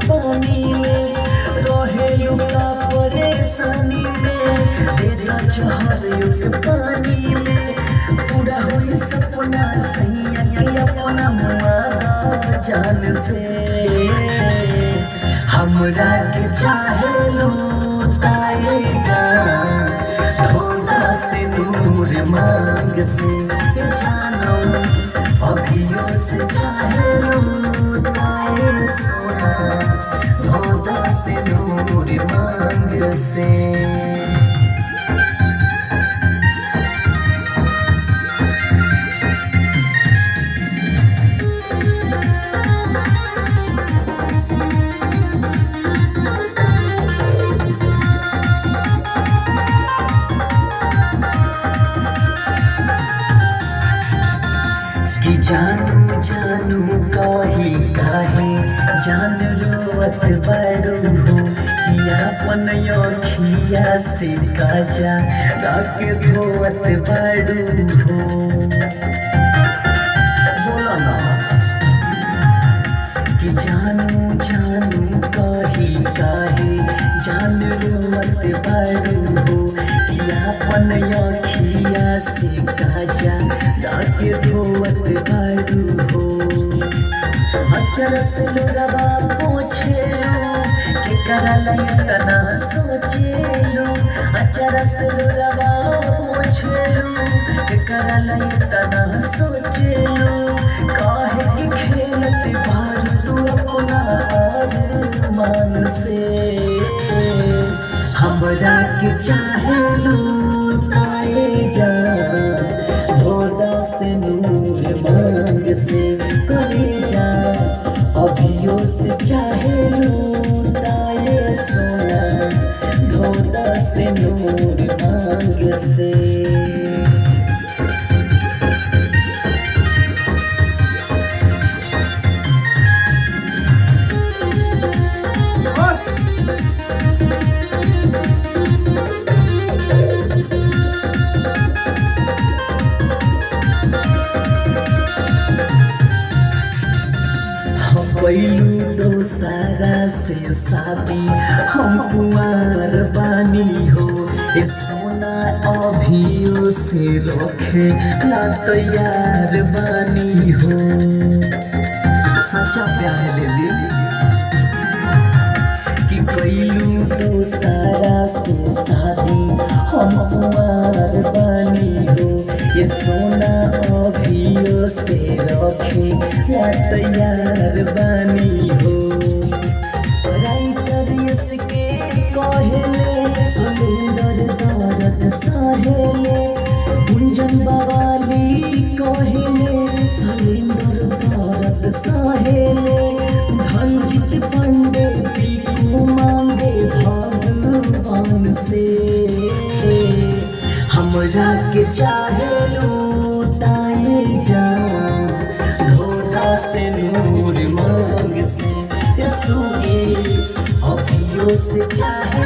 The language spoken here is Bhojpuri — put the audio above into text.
पानी में रहे लुका परेशानी में देता जहर युग पानी में पूरा हुई सपना सैया के अपना मुआदा जान से हमरा के चाहे लो ताए जान धोखा से नूर मांग से जानो अभियो से चाहे लो ताए सोना धोखा से नूर मांग से। कि जानू जानू काहे काहे जान रोवत बड़ू हो कि अपन अखिया से काजा राख धोवत बड़ू हो। बोला ना कि जानू जानू काहे काहे जान रोवत बड़ू हो कि अपन अखिया से काजा राख धोवत बड़ू हो। अचर से लोरवा पोछे लो के करल इतना सोचे लो अचर से लोरवा पोछे लो के करल इतना सोचे लो काहे कि खेलत बार तू अपना मान से हमरा के चाहे लो ताए जा धोदा से नूर मांग से करे जा अभियो से चाहे लो ताए सोना धोदा से नूर मांग से। पहलू दोसारा से शादी हम कुंवार बानी हो सोना अभियो से रखे ना तैयार बानी हो। सच्चा प्यार ले कि पहलू दोसारा से शादी हम कुंवार बानी हो सोना अभियो से रखे या तैयार बानी हो। राइटर इसके कहले सुंदर दर्द सहेले गुंजन बवाली कहले सुंदर दर्द सहेले धनजीत पंडे पीकू मांगे भगवान से हमरा के चाहे लो ताए जा धोखा से नूर मांग से सुगे अभियो से चाहे